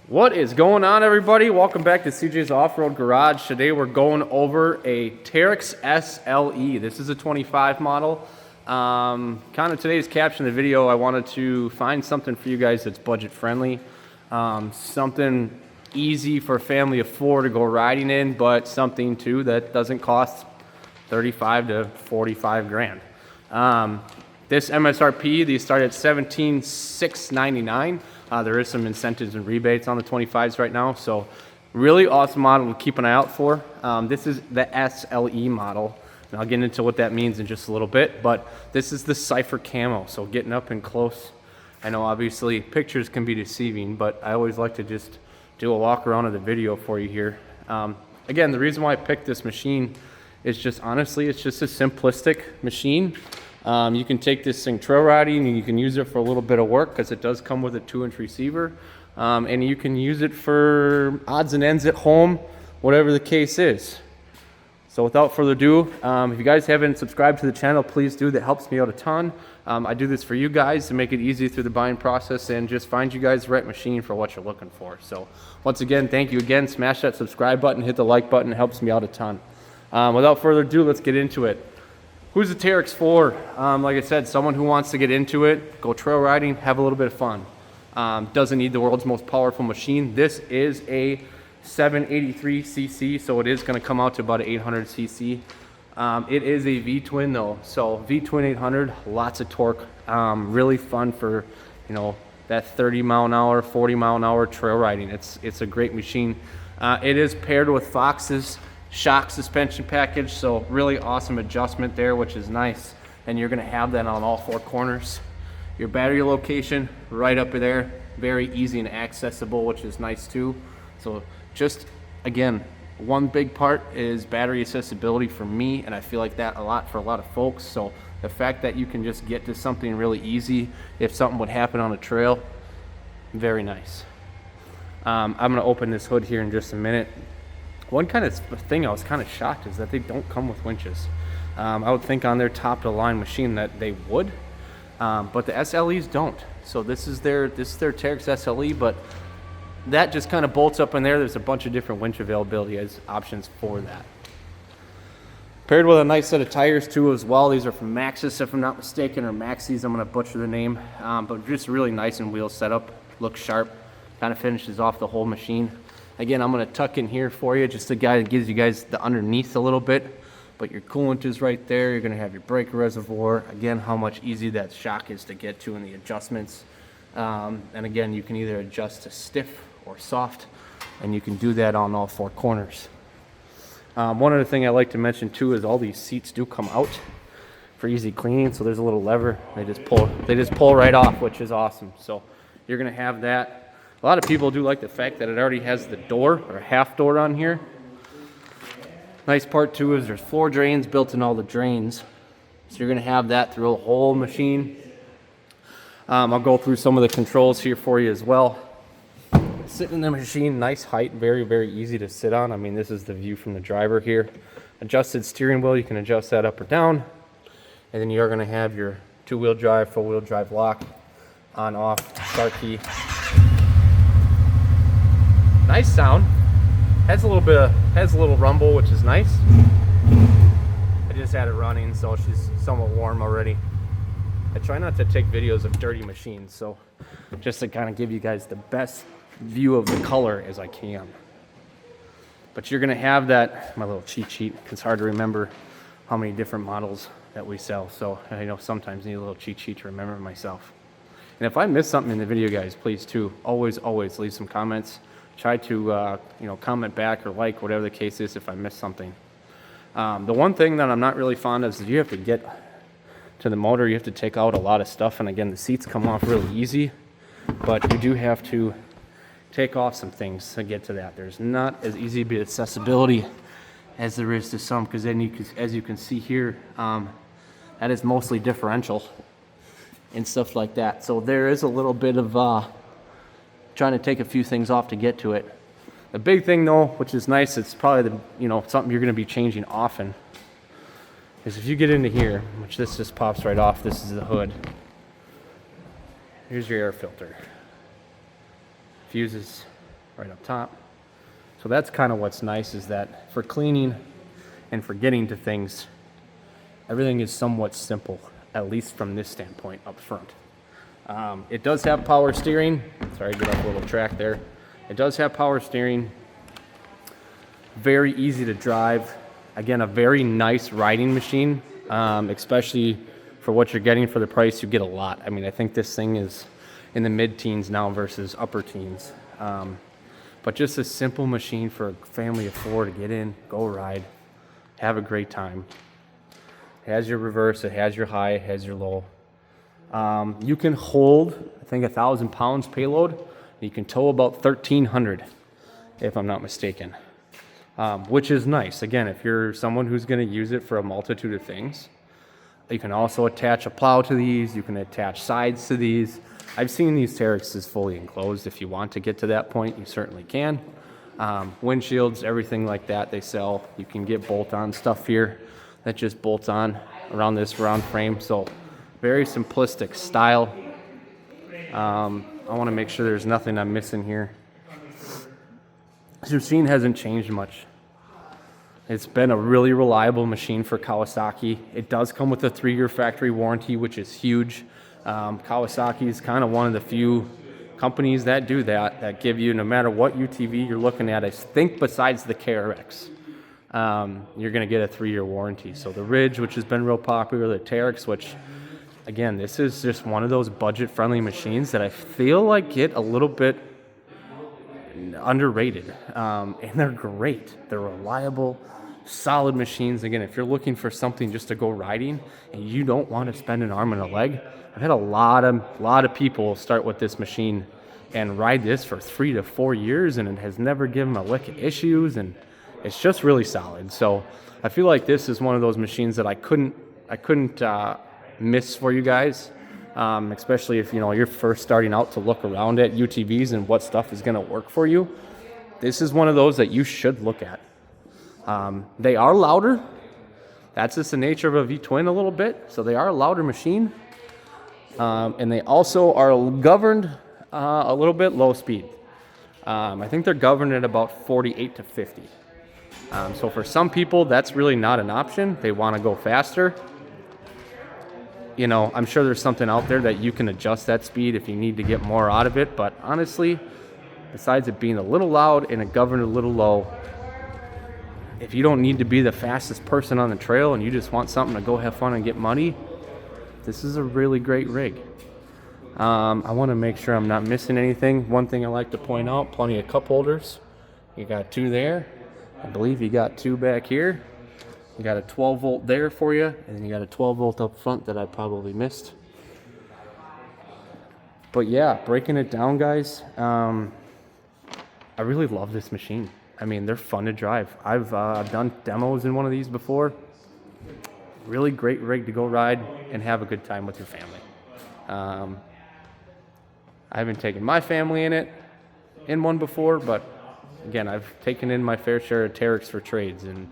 What is going on, everybody? Welcome back to CJ's Off-Road Garage. Today we're going over a Teryx SLE. This is a 25 model. Kind of today's caption of the video, I wanted to find something for you guys that's budget friendly. Something easy for a family of four to go riding in, but something too that doesn't cost 35 to 45 grand. This MSRP, these start at $17,699. There is some incentives and rebates on the 25s right now, so really awesome model to keep an eye out for. This is the SLE model, and I'll get into what that means in just a little bit, but this is the Cypher camo, so getting up and close. I know obviously pictures can be deceiving, but I always like to just do a walk around of the video for you here. Again, the reason why I picked this machine is just honestly, it's just a simplistic machine. You can take this thing trail riding and you can use it for a little bit of work because it does come with a 2-inch receiver. And you can use it for odds and ends at home, whatever the case is. So without further ado, if you guys haven't subscribed to the channel, please do. That helps me out a ton. I do this for you guys to make it easy through the buying process and just find you guys the right machine for what you're looking for. So once again, thank you again. Smash that subscribe button, hit the like button. It helps me out a ton. Without further ado, let's get into it. Who's the Teryx4? Like I said, someone who wants to get into it, go trail riding, have a little bit of fun. Doesn't need the world's most powerful machine. This is a 783cc, so it is going to come out to about 800cc. It is a V-twin though, so V-twin 800, lots of torque. Really fun for, you know, that 30 mile an hour, 40 mile an hour trail riding. It's a great machine. It is paired with Fox's shock suspension package, so really awesome adjustment there, which is nice, and you're going to have that on all four corners. Your battery location right up there, very easy and accessible, which is nice too. So just again, one big part is battery accessibility for me, and I feel like that a lot for a lot of folks. So the fact that you can just get to something really easy if something would happen on a trail, very nice. I'm going to open this hood here in just a minute. One kind of thing I was kind of shocked is that they don't come with winches. I would think on their top-of-the-line machine that they would, but the SLEs don't. So this is their Teryx SLE, but that just kind of bolts up in there. There's a bunch of different winch availability as options for that. Paired with a nice set of tires too as well. These are from Maxxis, if I'm not mistaken, or Maxis. I'm going to butcher the name, but just really nice and wheel setup. Looks sharp. Kind of finishes off the whole machine. Again, I'm going to tuck in here for you, just a guy that gives you guys the underneath a little bit, but your coolant is right there. You're going to have your brake reservoir. Again, how much easy that shock is to get to in the adjustments. And again, you can either adjust to stiff or soft, and you can do that on all four corners. One other thing I like to mention too is all these seats do come out for easy cleaning. So there's a little lever. They just pull right off, which is awesome. So you're going to have that. A lot of people do like the fact that it already has the door or a half door on here. Nice part too is there's floor drains built in all the drains. So you're going to have that through the whole machine. I'll go through some of the controls here for you as well. Sitting in the machine, nice height, very, very easy to sit on. I mean, this is the view from the driver here. Adjusted steering wheel, you can adjust that up or down. And then you're going to have your two-wheel drive, four-wheel drive lock, on, off, start key. Nice sound. Has a little rumble, which is nice. I just had it running, so she's somewhat warm already. I try not to take videos of dirty machines, so just to kind of give you guys the best view of the color as I can. But you're gonna have that, my little cheat sheet. It's hard to remember how many different models that we sell, so I know sometimes I need a little cheat sheet to remember myself. And if I miss something in the video, guys, please too, always leave some comments. Try to comment back or like, whatever the case is, if I miss something. The one thing that I'm not really fond of is you have to get to the motor. You have to take out a lot of stuff, and again, the seats come off really easy, but you do have to take off some things to get to that. There's not as easy to be accessibility as there is to some, because then as you can see here, that is mostly differential and stuff like that. So there is a little bit of trying to take a few things off to get to it. The big thing though, which is nice, it's probably something you're going to be changing often, is if you get into here, which this just pops right off. This is the hood. Here's your air filter. Fuses right up top. So that's kind of what's nice, is that for cleaning and for getting to things, everything is somewhat simple, at least from this standpoint up front. It does have power steering. Sorry, get off a little track there. It does have power steering. Very easy to drive. Again, a very nice riding machine, especially for what you're getting for the price. You get a lot. I mean, I think this thing is in the mid-teens now versus upper teens. But just a simple machine for a family of four to get in, go ride, have a great time. It has your reverse, it has your high, it has your low. You can hold, I think, 1,000 pounds payload. You can tow about 1,300, if I'm not mistaken, which is nice. Again, if you're someone who's going to use it for a multitude of things. You can also attach a plow to these. You can attach sides to these. I've seen these Teryxes fully enclosed. If you want to get to that point, you certainly can. Windshields, everything like that, they sell. You can get bolt-on stuff here that just bolts on around this round frame. So very simplistic style. I want to make sure there's nothing I'm missing here. This machine hasn't changed much. It's been a really reliable machine for Kawasaki. It does come with a 3-year factory warranty, which is huge. Kawasaki is kind of one of the few companies that do that give you, no matter what UTV you're looking at, I think besides the KRX, you're going to get a 3-year warranty. So the Ridge, which has been real popular, the Teryx, which, again, this is just one of those budget-friendly machines that I feel like get a little bit underrated. And they're great. They're reliable, solid machines. Again, if you're looking for something just to go riding and you don't want to spend an arm and a leg, I've had a lot of people start with this machine and ride this for 3 to 4 years, and it has never given them a lick of issues, and it's just really solid. So I feel like this is one of those machines that I couldn't miss for you guys, especially if you're first starting out to look around at UTVs and what stuff is going to work for you. This is one of those that you should look at. They are louder. That's just the nature of a V-twin a little bit. So they are a louder machine. And they also are governed a little bit low speed. I think they're governed at about 48 to 50. So for some people, that's really not an option. They want to go faster. I'm sure there's something out there that you can adjust that speed if you need to get more out of it. But honestly, besides it being a little loud and it governed a little low, if you don't need to be the fastest person on the trail and you just want something to go have fun and get money, this is a really great rig. I want to make sure I'm not missing anything. One thing I like to point out, plenty of cup holders. You got 2 there. I believe you got 2 back here. You got a 12 volt there for you, and then you got a 12 volt up front that I probably missed. But yeah, breaking it down, guys, I really love this machine. I mean, they're fun to drive. I've done demos in one of these before. Really great rig to go ride and have a good time with your family. I haven't taken my family in one before, but again, I've taken in my fair share of Teryx4 trades, and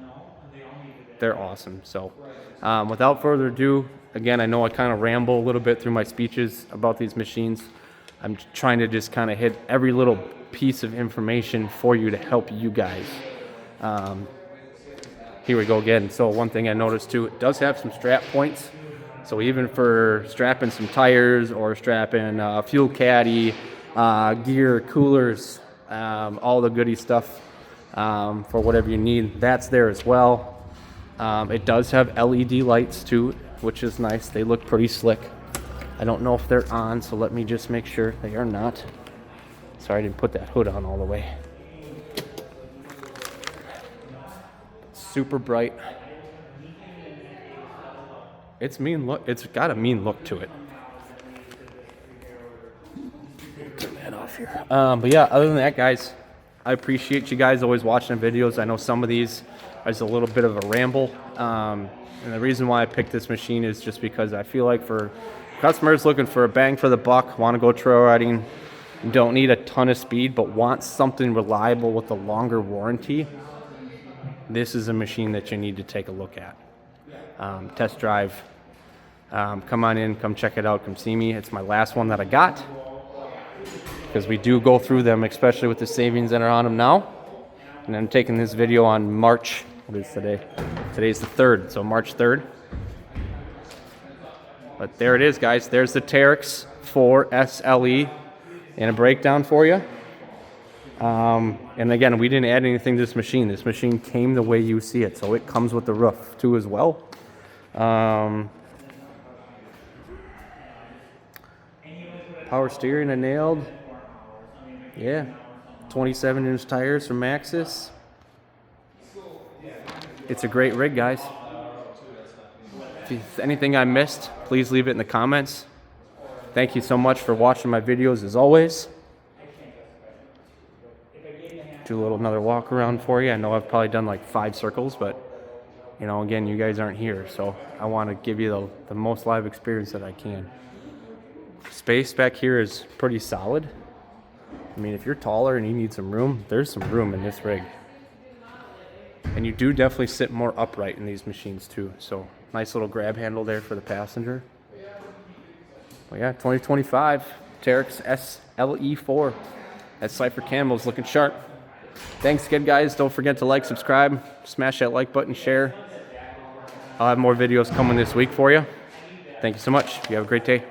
they're awesome. So without further ado, again, I know I kind of ramble a little bit through my speeches about these machines. I'm trying to just kind of hit every little piece of information for you to help you guys. Here we go again. So one thing I noticed too, it does have some strap points. So even for strapping some tires or strapping fuel caddy, gear, coolers, all the goody stuff for whatever you need, that's there as well. It does have LED lights too, which is nice. They look pretty slick. I don't know if they're on, so let me just make sure they are not. Sorry, I didn't put that hood on all the way. Super bright. It's mean look. It's got a mean look to it. Turn that off here. But yeah, other than that, guys, I appreciate you guys always watching the videos. I know some of these is a little bit of a ramble. And the reason why I picked this machine is just because I feel like for customers looking for a bang for the buck, want to go trail riding, don't need a ton of speed, but want something reliable with a longer warranty, this is a machine that you need to take a look at. Test drive. Come on in, come check it out, come see me. It's my last one that I got. because we do go through them, especially with the savings that are on them now. And I'm taking this video on March, what is today? Today's the 3rd, so March 3rd. But there it is, guys. There's the Teryx4 SLE and a breakdown for you. And again, we didn't add anything to this machine. This machine came the way you see it, so it comes with the roof too as well. Power steering I nailed. Yeah, 27-inch tires from Maxxis. It's a great rig, guys. If there's anything I missed, please leave it in the comments. Thank you so much for watching my videos as always. Do another walk around for you. I know I've probably done like 5 circles, but you know, again, you guys aren't here, so I want to give you the most live experience that I can. Space back here is pretty solid. I mean, if you're taller and you need some room, there's some room in this rig. And you do definitely sit more upright in these machines too. So nice little grab handle there for the passenger. Well, yeah, 2025 Teryx SLE4. That Cypher Camel's looking sharp. Thanks again, guys. Don't forget to like, subscribe, smash that like button, share. I'll have more videos coming this week for you. Thank you so much. You have a great day.